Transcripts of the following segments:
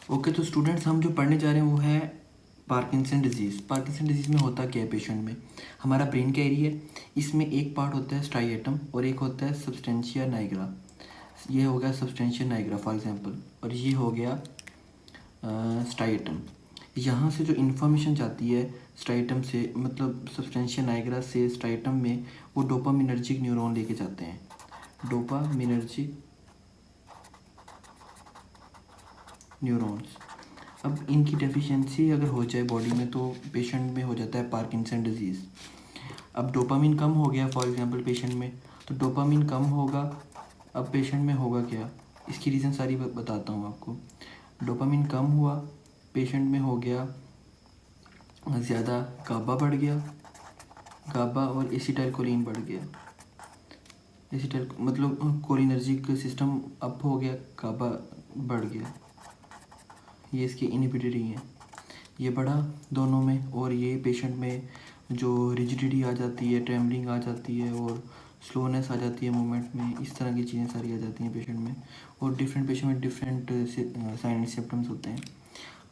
Okay, तो students हम जो पढ़ने जा रहे हैं वो है पार्किंसन डिजीज़। पार्किंसन डिजीज़ में होता क्या है पेशेंट में, हमारा ब्रेन का एरिया है, इसमें एक पार्ट होता है स्ट्राइएटम और एक होता है सब्सटेंशिया नाइग्रा। ये हो गया सब्सटेंशिया नाइग्रा फॉर एग्जांपल, और ये हो गया स्ट्राइएटम। यहाँ से जो इन्फॉर्मेशन जाती है स्ट्राइएटम से, मतलब सब्सटेंशिया नाइग्रा से स्ट्राइएटम में, वो डोपामिनर्जिक न्यूरॉन लेके जाते हैं। Dopaminergic neurons. अब इनकी डेफिशिएंसी अगर हो जाए बॉडी में तो पेशेंट में हो जाता है पार्किंसन डिजीज़। अब डोपामिन कम हो गया फॉर एग्जांपल पेशेंट में, तो डोपामिन कम होगा। अब पेशेंट में होगा क्या, इसकी रीज़न सारी बताता हूँ आपको। डोपामिन कम हुआ, पेशेंट में हो गया ज़्यादा गाबा बढ़ गया, गाबा और एसिटाइलकोलिन बढ़ गया। एसिटाइल मतलब कोलिनर्जिक सिस्टम अप हो गया, गाबा बढ़ गया। ये इसके इनहिबिटरी हैं, ये बढ़ा दोनों में। और ये पेशेंट में जो रिजिडिटी आ जाती है, ट्रेमलिंग आ जाती है और स्लोनेस आ जाती है मूवमेंट में, इस तरह की चीज़ें सारी आ जाती हैं पेशेंट में। और डिफरेंट पेशेंट में डिफरेंट साइन एंड सिम्टम्स होते हैं।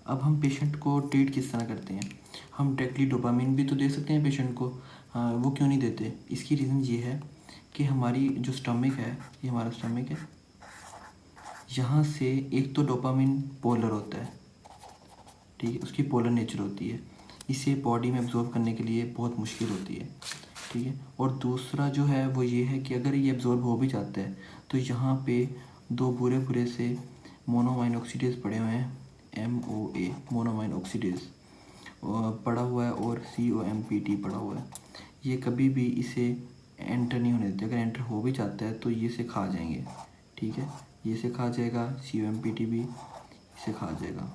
अब हम पेशेंट को ट्रीट किस तरह करते हैं, हम डायरेक्टली डोपामिन भी तो दे सकते हैं पेशेंट को। वो क्यों नहीं देते, इसकी रीज़न ये है कि हमारी जो स्टमक है, ये हमारा स्टमक है, यहाँ से एक तो डोपामिन पोलर होता है, ठीक है, उसकी पोलर नेचर होती है, इसे बॉडी में एब्जॉर्ब करने के लिए बहुत मुश्किल होती है, ठीक है। और दूसरा जो है वो ये है कि अगर ये एब्जॉर्ब हो भी जाता है तो यहाँ पे दो बुरे बुरे से मोनोमाइन ऑक्सीडेज पड़े हुए हैं, MOA मोनोमाइन ऑक्सीडेज पड़ा हुआ है, और COMPT पड़ा हुआ है। ये कभी भी इसे एंटर नहीं होने देते, अगर एंटर हो भी जाता है तो ये इसे खा जाएंगे, ठीक है, ये इसे खा जाएगा, COMPT भी इसे खा जाएगा,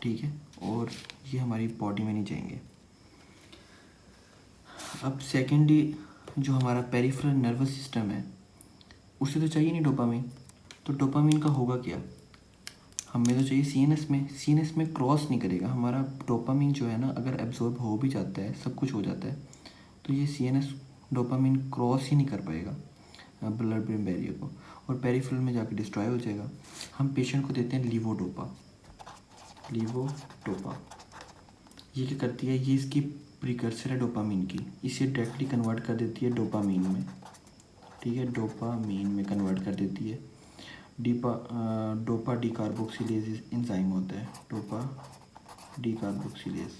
ठीक है, और ये हमारी बॉडी में नहीं जाएंगे। अब सेकेंडली जो हमारा पेरिफेरल नर्वस सिस्टम है, उसे तो चाहिए नहीं डोपामिन, तो डोपामिन का होगा क्या, हमें तो चाहिए CNS में। CNS में क्रॉस नहीं करेगा हमारा डोपामिन जो है ना, अगर एब्जॉर्ब हो भी जाता है, सब कुछ हो जाता है, तो ये CNS डोपामिन क्रॉस ही नहीं कर पाएगा ब्लड ब्रेन बैरियर को, और पेरिफेरल में जाके डिस्ट्रॉय हो जाएगा। हम पेशेंट को देते हैं लीवोडोपा। लीवोडोपा ये क्या करती है, ये इसकी प्रिकर्सर है डोपामिन की, इसे डायरेक्टली कन्वर्ट कर देती है डोपामिन में, ठीक है, डोपामिन में कन्वर्ट कर देती है। डोपा डीकार्बोक्सिलेज एंजाइम होता है, डोपा डीकार्बोक्सिलेज।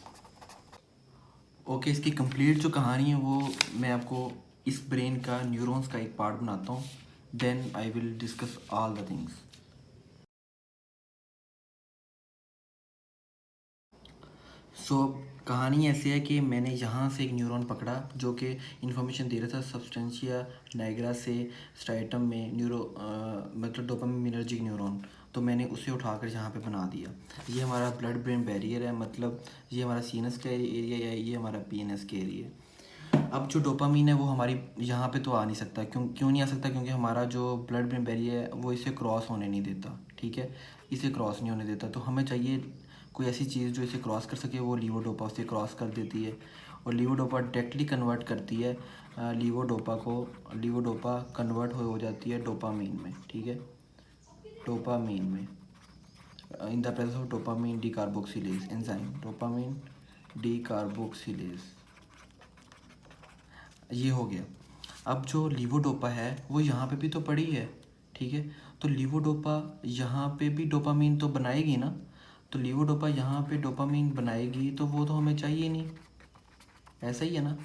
ओके, इसकी कंप्लीट जो कहानी है वो मैं आपको इस ब्रेन का न्यूरॉन्स का एक पार्ट बनाता हूँ, then I will discuss all the things. So कहानी ऐसी है कि मैंने यहाँ से एक न्यूरॉन पकड़ा जो कि इन्फॉर्मेशन दे रहा था सब्सटेंशिया नाइग्रा से स्ट्राइटम में मतलब डोपामिनर्जिक न्यूरॉन, तो मैंने उसे उठाकर यहाँ पे बना दिया। ये हमारा ब्लड ब्रेन बैरियर है, मतलब ये हमारा CNS का एरिया है, ये हमारा PNS का एरिया है। अब जो डोपामीन है वो हमारी यहाँ पे तो आ नहीं सकता, क्यों नहीं आ सकता, क्योंकि हमारा जो ब्लड ब्रेन बैरियर है वो इसे क्रॉस होने नहीं देता, ठीक है, इसे क्रॉस नहीं होने देता। तो हमें चाहिए कोई ऐसी चीज़ जो इसे क्रॉस कर सके, वो लीवोडोपा उसे क्रॉस कर देती है, और लीवोडोपा डायरेक्टली कन्वर्ट करती है लीवोडोपा कन्वर्ट हो जाती है डोपामीन में, ठीक है, डोपामीन में, इन the presence of dopamine decarboxylase enzyme, dopamine decarboxylase, ये हो गया। अब जो लीवोडोपा है वो यहाँ पे भी तो पड़ी है, ठीक है, तो लीवोडोपा यहाँ पे भी डोपामीन तो बनाएगी ना, तो लीवोडोपा यहाँ पे डोपामीन बनाएगी, तो वो तो हमें चाहिए नहीं, ऐसा ही है ना।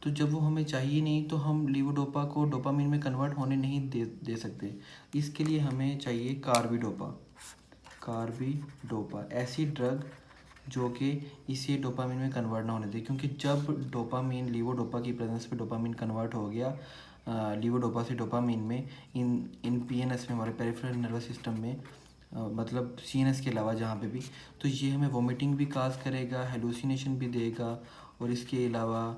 तो जब वो हमें चाहिए नहीं तो हम लीवोडोपा को डोपामीन में कन्वर्ट होने नहीं दे सकते। इसके लिए हमें चाहिए कार्बिडोपा। कार्बिडोपा ऐसी ड्रग जो कि इसे डोपामिन में कन्वर्ट ना होने दे, क्योंकि जब डोपामिन लीवोडोपा की प्रेजेंस पे डोपामिन कन्वर्ट हो गया लीवोडोपा से डोपामिन में, इन PNS में, हमारे पेरिफेरल नर्वस सिस्टम में, मतलब CNS के अलावा जहाँ पे भी, तो ये हमें वोमिटिंग भी काज करेगा, हेलुसिनेशन भी देगा, और इसके अलावा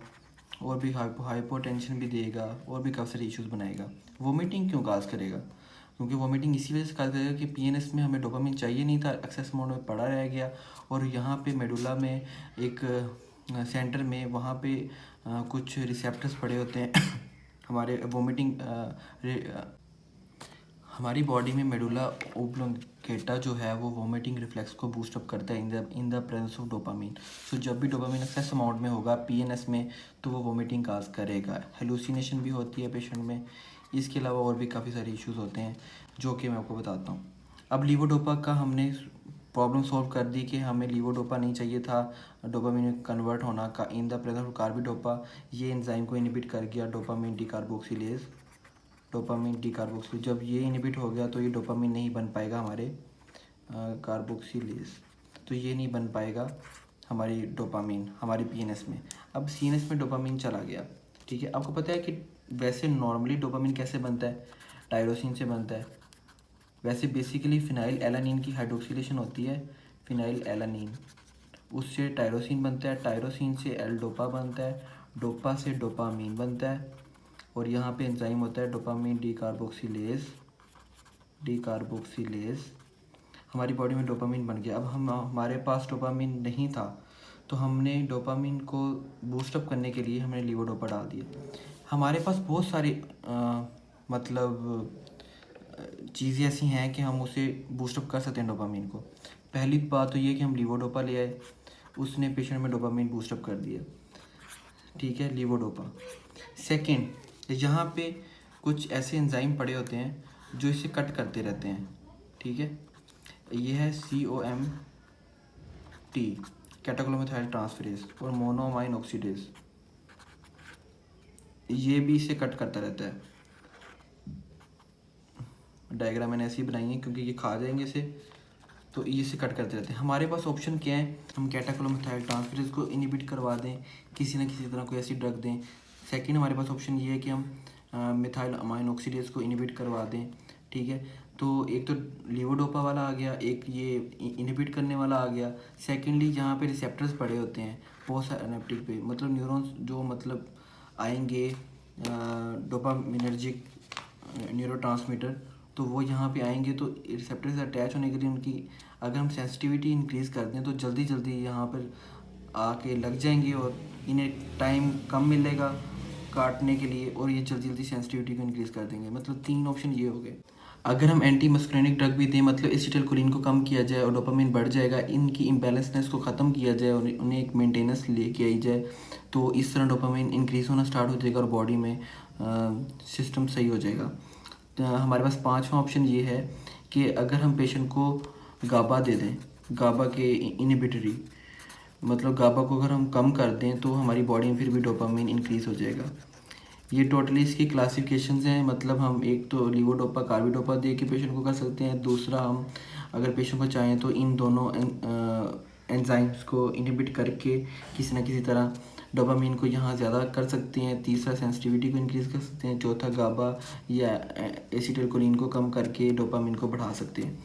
और भी हाइपोटेंशन भी देगा, और भी काफ़ी सारे इश्यूज़ बनाएगा। वोमिटिंग क्यों काज करेगा, क्योंकि वोमिटिंग इसी वजह से काज करेगा कि PNS में हमें डोपामिन चाहिए नहीं था, एक्सेस मोड में पड़ा रह गया, और यहाँ पे मेडुला में एक सेंटर में, वहाँ पे कुछ रिसेप्टर्स पड़े होते हैं हमारे वोमिटिंग हमारी बॉडी में मेडुला ओब्लोंगेटा जो है वो वोमिटिंग रिफ्लेक्स को बूस्ट अप करता है in the presence of dopamine. So जब भी डोपामीन एक्सेस अमाउंट में होगा पीएनएस में तो वो वोमिटिंग काज करेगा। हेलुसिनेशन भी होती है पेशेंट में। इसके अलावा और भी काफ़ी सारे इश्यूज होते हैं जो कि मैं आपको बताता हूँ। अब लीवोडोपा का हमने प्रॉब्लम सॉल्व कर दी कि हमें लीवोडोपा नहीं चाहिए था डोपामीन में कन्वर्ट होना का इन द प्रेजेंस ऑफ कार्बिडोपा। ये एंजाइम को इनहिबिट कर गया डोपामीन डिकार्बोक्सिलेज। डोपामीन डिकार्बोक्सिलेज जब ये इनहिबिट हो गया तो ये डोपामीन नहीं बन पाएगा हमारे कार्बोक्सिलेज, तो ये नहीं बन पाएगा हमारी डोपामीन हमारी पीएनएस में। अब सीएनएस में डोपामीन चला गया। ठीक है, आपको पता है कि वैसे नॉर्मली डोपामीन कैसे बनता है? टायरोसिन से बनता है। वैसे बेसिकली फिनाइल एलानिन की हाइड्रोक्सिलेशन होती है, फिनाइल एलानिन, उससे टायरोसिन बनता है, टायरोसिन से एल डोपा बनता है, डोपा से डोपामीन बनता है, और यहाँ पे एंजाइम होता है डोपामीन डिकार्बोक्सिलेज। हमारी बॉडी में डोपामीन बन गया। अब हमारे पास डोपामीन नहीं था तो हमने डोपामीन को बूस्टअप करने के लिए हमने लीवोडोपा डाल दिया। हमारे पास बहुत सारी मतलब चीज़ें ऐसी हैं कि हम उसे बूस्टअप कर सकते हैं डोपामीन को। पहली बात तो ये कि हम लीवोडोपा ले आए, उसने पेशेंट में डोपामीन बूस्टअप कर दिया। ठीक है, लीवोडोपा। सेकंड, यहाँ पे कुछ ऐसे एंजाइम पड़े होते हैं जो इसे कट करते रहते हैं। ठीक है, ये है COMT कैटाकोलोमेथाइल ट्रांसफरेज और मोनोअमाइन ऑक्सीडेज, ये भी इसे कट करता रहता है। डायग्राम मैंने ऐसी बनाई है क्योंकि ये खा जाएंगे इसे, तो ये इसे कट करते रहते हैं। हमारे पास ऑप्शन क्या है? हम कैटाकोलोमेथाइल ट्रांसफरेज को इनहिबिट करवा दें, किसी न किसी तरह कोई ऐसी ड्रग दें। सेकंड हमारे पास ऑप्शन ये है कि हम मिथाइल अमाइन ऑक्सीडेज को इनहिबिट करवा दें। ठीक है, तो एक तो लीवोडोपा वाला आ गया, एक ये इनहिबिट करने वाला आ गया। सेकेंडली जहाँ पे रिसेप्टर्स पड़े होते हैं पोस्ट सिनेप्टिक पे, मतलब न्यूरॉन्स जो मतलब आएंगे डोपामिनर्जिक न्यूरोट्रांसमीटर, तो वो यहाँ पे आएंगे तो रिसेप्टर से अटैच होने के लिए उनकी अगर हम सेंसिटिविटी इंक्रीज़ कर दें तो जल्दी जल्दी यहाँ पर आके लग जाएंगे और इन्हें टाइम कम मिलेगा काटने के लिए, और ये जल्दी जल्दी सेंसिटिविटी को इंक्रीज़ कर देंगे। मतलब 3 ऑप्शन ये हो गए। अगर हम एंटी मस्कुलिनिक ड्रग भी दें, मतलब एसिटाइलकोलिन को कम किया जाए और डोपामिन बढ़ जाएगा, इनकी इम्बैलेंसनेस को ख़त्म किया जाए और उन्हें एक मेंटेनेंस लेके आई जाए, तो इस तरह डोपामिन इंक्रीज़ होना स्टार्ट हो जाएगा और बॉडी में सिस्टम सही हो जाएगा। तो हमारे पास 5वां ऑप्शन ये है कि अगर हम पेशेंट को गाबा दे दें, गाबा के इनहिबिटरी, मतलब गाबा को अगर हम कम कर दें तो हमारी बॉडी में फिर भी डोपामिन इंक्रीज़ हो जाएगा। ये टोटली इसकी क्लासिफिकेशंस हैं। मतलब हम एक तो लीवोडोपा कार्बिडोपा दे के पेशेंट को कर सकते हैं, दूसरा हम अगर पेशेंट को चाहें तो इन दोनों एंजाइम्स को इनहिबिट करके किसी न किसी तरह डोपामीन को यहाँ ज़्यादा कर सकते हैं, तीसरा सेंसिटिविटी को इंक्रीज़ कर सकते हैं, चौथा गाबा या एसिटाइलकोलिन को कम करके डोपामीन को बढ़ा सकते हैं।